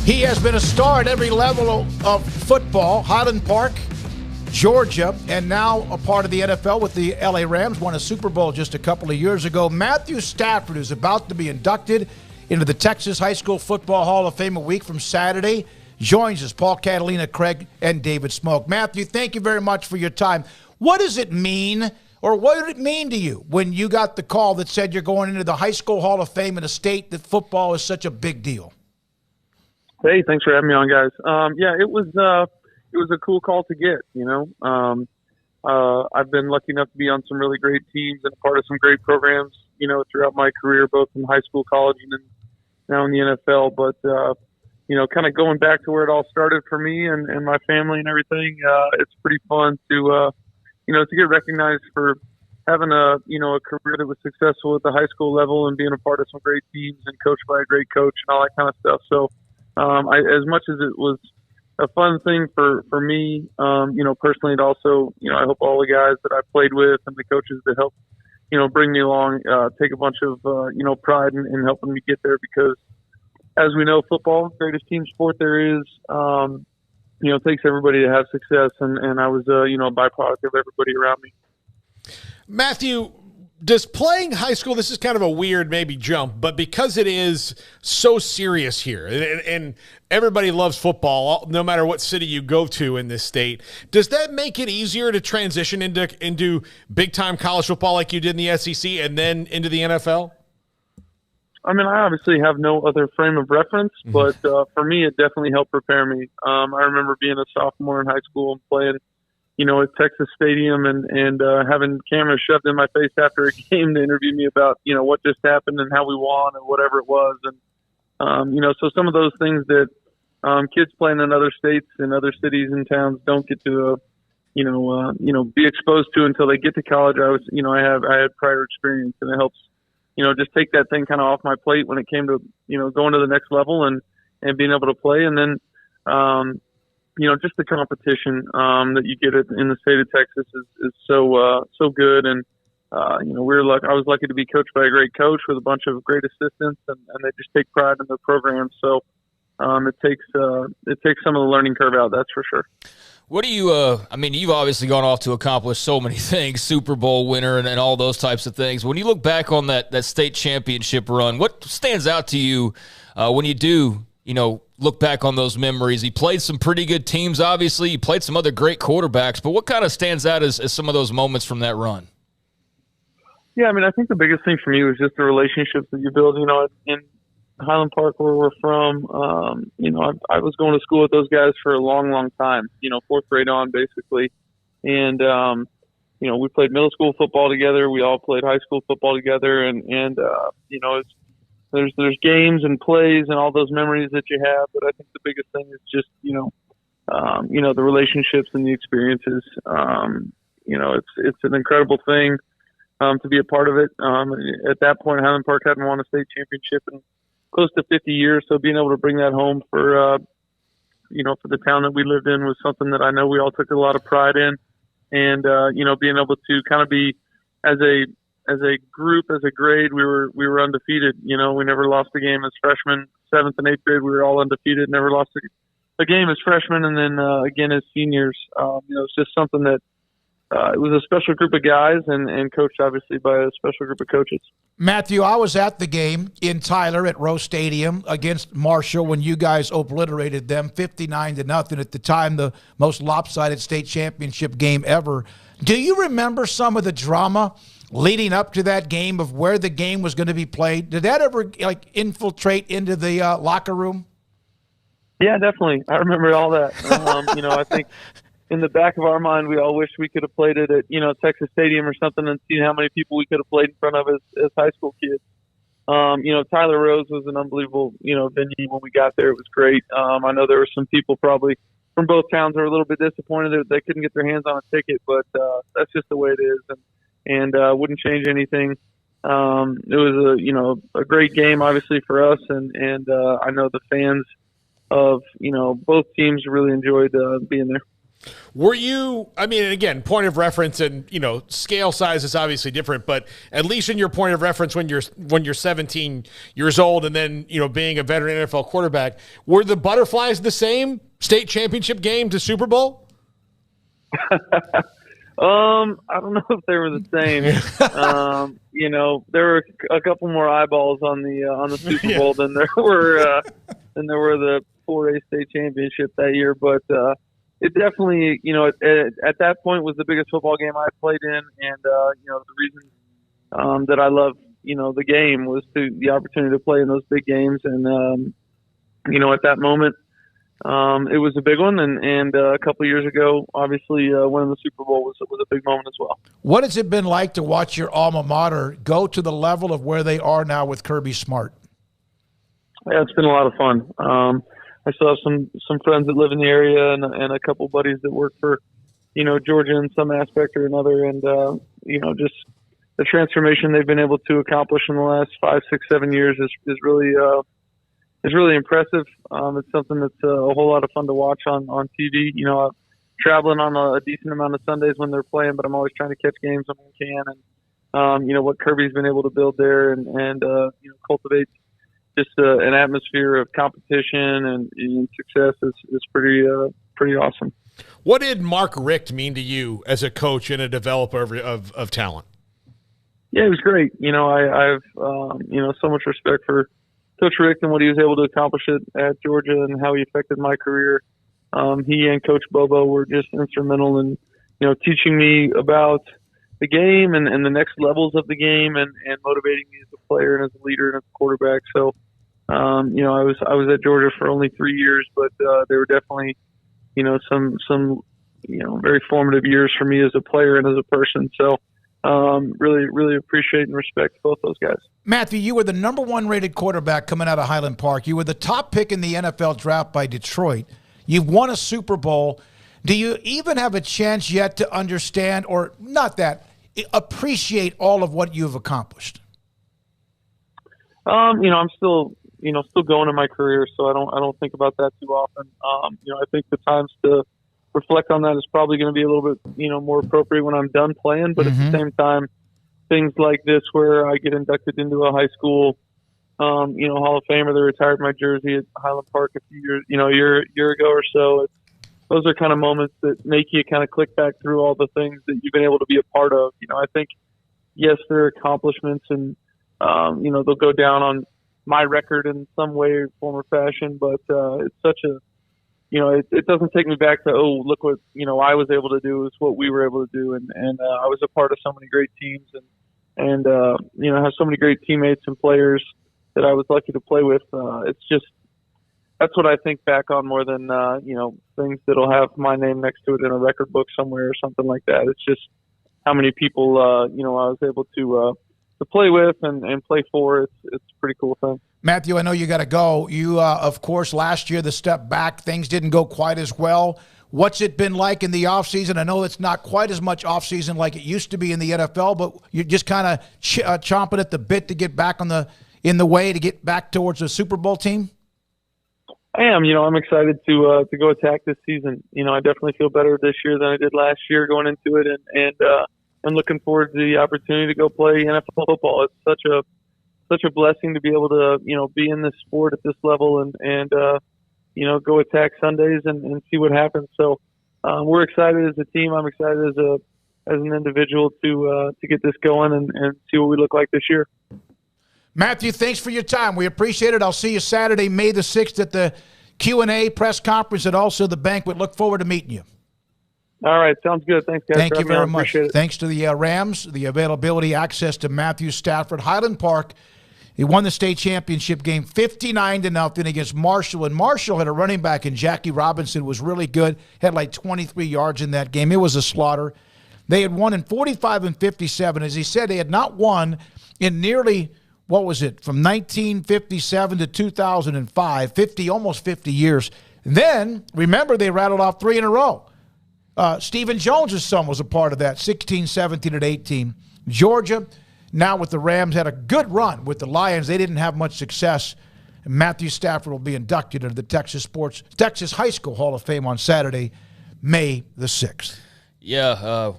He has been a star at every level of football. Highland Park, Georgia, and now a part of the NFL with the LA Rams. Won a Super Bowl just a couple of years ago. Matthew Stafford is about to be inducted into the Texas High School Football Hall of Fame a week from Saturday. Joins us, Paul Catalina, Craig, and David Smoke. Matthew, thank you very much for your time. What does it mean, or what did it mean to you when you got the call that said you're going into the High School Hall of Fame in a state that football is such a big deal? Hey, thanks for having me on, guys. It was a cool call to get, I've been lucky enough to be on some really great teams and part of some great programs, throughout my career, both in high school, college, and now in the NFL. But, kind of going back to where it all started for me and my family and everything, it's pretty fun to get recognized for having a career that was successful at the high school level and being a part of some great teams and coached by a great coach and all that kind of stuff. So, as much as it was a fun thing for me, personally, it also, I hope all the guys that I played with and the coaches that helped, bring me along, take a bunch of, pride in helping me get there, because as we know, football, greatest team sport there is, it takes everybody to have success. And I was, a byproduct of everybody around me. Matthew, does playing high school, this is kind of a weird maybe jump, but because it is so serious here and everybody loves football, no matter what city you go to in this state, does that make it easier to transition into big-time college football like you did in the SEC and then into the NFL? I mean, I obviously have no other frame of reference, but for me, it definitely helped prepare me. I remember being a sophomore in high school and playing at Texas Stadium and having cameras shoved in my face after a game to interview me about, what just happened and how we won or whatever it was. And, so some of those things that kids playing in other states and other cities and towns don't get to, be exposed to until they get to college. I had prior experience, and it helps, just take that thing kind of off my plate when it came to, going to the next level and being able to play. And then, just the competition that you get in the state of Texas is so good, and I was lucky to be coached by a great coach with a bunch of great assistants, and they just take pride in their program. So it takes some of the learning curve out, that's for sure. What do you? You've obviously gone off to accomplish so many things, Super Bowl winner and all those types of things. When you look back on that state championship run, what stands out to you when you do? Look back on those memories. He played some pretty good teams, obviously. He played some other great quarterbacks, but what kind of stands out as some of those moments from that run? Yeah, I think the biggest thing for me was just the relationships that you build, in Highland Park, where we're from. I was going to school with those guys for a long, long time, fourth grade on, basically. And, we played middle school football together. We all played high school football together. And there's games and plays and all those memories that you have, but I think the biggest thing is just the relationships and the experiences. It's an incredible thing to be a part of it. At that point, Highland Park hadn't won a state championship in close to 50 years, so being able to bring that home for the town that we lived in was something that I know we all took a lot of pride in, and being able to kind of be as a group, as a grade, we were undefeated. We never lost a game as freshmen. 7th and 8th grade, we were all undefeated, never lost a game as freshmen, and then again as seniors. It's just something that it was a special group of guys and coached obviously by a special group of coaches. Matthew, I was at the game in Tyler at Rose Stadium against Marshall when you guys obliterated them 59-0 at the time, the most lopsided state championship game ever. Do you remember some of the drama leading up to that game of where the game was going to be played? Did that ever infiltrate into the locker room? Yeah, definitely. I remember all that. I think in the back of our mind, we all wish we could have played it at, Texas Stadium or something and seen how many people we could have played in front of as high school kids. Tyler Rose was an unbelievable, venue when we got there. It was great. I know there were some people probably from both towns who were a little bit disappointed that they couldn't get their hands on a ticket, but that's just the way it is. And wouldn't change anything. It was a great game, obviously, for us, and I know the fans of both teams really enjoyed being there. Were you, I mean, again, point of reference and, scale size is obviously different, but at least in your point of reference when you're 17 years old and then, being a veteran NFL quarterback, were the butterflies the same state championship game to Super Bowl? I don't know if they were the same. There were a couple more eyeballs on the Super Bowl than there were the 4A state championship that year, but it definitely, at that point was the biggest football game I played in, and the reason that I love the game was the opportunity to play in those big games, and at that moment. It was a big one, and a couple of years ago, obviously, winning the Super Bowl was a big moment as well. What has it been like to watch your alma mater go to the level of where they are now with Kirby Smart? Yeah, it's been a lot of fun. I still have some friends that live in the area and a couple buddies that work for, Georgia in some aspect or another, and just the transformation they've been able to accomplish in the last 5, 6, 7 years is really. It's really impressive. It's something that's a whole lot of fun to watch on TV. I'm traveling on a decent amount of Sundays when they're playing, but I'm always trying to catch games when I can. And what Kirby's been able to build there and cultivate just an atmosphere of competition and success is pretty awesome. What did Mark Richt mean to you as a coach and a developer of talent? Yeah, he was great. I've so much respect for Coach Richt and what he was able to accomplish at Georgia and how he affected my career. He and Coach Bobo were just instrumental in, teaching me about the game and the next levels of the game and motivating me as a player and as a leader and as a quarterback. So, I was at Georgia for only 3 years, but they were definitely, some very formative years for me as a player and as a person. So, really, really appreciate and respect both those guys. Matthew, you were the number 1 rated quarterback coming out of Highland Park. You were the top pick in the NFL draft by Detroit. You've won a Super Bowl. Do you even have a chance yet to understand, or not that, appreciate all of what you've accomplished? I'm still going in my career, so I don't think about that too often. I think the times to reflect on that is probably going to be a little bit, more appropriate when I'm done playing. But at the same time, things like this where I get inducted into a high school, Hall of Fame, or they retired my jersey at Highland Park a few years, year ago or so. Those are kind of moments that make you kind of click back through all the things that you've been able to be a part of. I think, yes, there are accomplishments and, they'll go down on my record in some way, form, or fashion, but it's such a, it doesn't take me back to, look what, I was able to do is what we were able to do. And I was a part of so many great teams and have so many great teammates and players that I was lucky to play with. It's just, that's what I think back on more than, things that'll have my name next to it in a record book somewhere or something like that. It's just how many people, I was able to play with and play for. It's a pretty cool thing. Matthew, I know you got to go. You, of course, last year, the step back, things didn't go quite as well. What's it been like in the offseason? I know it's not quite as much offseason like it used to be in the NFL, but you're just kind of chomping at the bit to get back in the way to get back towards a Super Bowl team? I am. I'm excited to go attack this season. I definitely feel better this year than I did last year going into it, and I'm looking forward to the opportunity to go play NFL football. It's such a blessing to be able to, be in this sport at this level and go attack Sundays and see what happens. So we're excited as a team. I'm excited as an individual to get this going and see what we look like this year. Matthew, thanks for your time. We appreciate it. I'll see you Saturday, May the 6th at the Q&A press conference and also the banquet. Look forward to meeting you. All right. Sounds good. Thanks, guys. Thank you very much. Thanks to the Rams, the availability, access to Matthew Stafford. Highland Park, he won the state championship game 59-0 against Marshall. And Marshall had a running back, and Jackie Robinson was really good, had like 23 yards in that game. It was a slaughter. They had won in 45 and 57. As he said, they had not won in nearly, what was it, from 1957 to 2005, almost 50 years. And then, remember, they rattled off 3 in a row. Stephen Jones' son was a part of that, 16, 17, and 18. Georgia, now with the Rams, had a good run with the Lions. They didn't have much success. And Matthew Stafford will be inducted into the Texas High School Hall of Fame on Saturday, May the 6th. Yeah,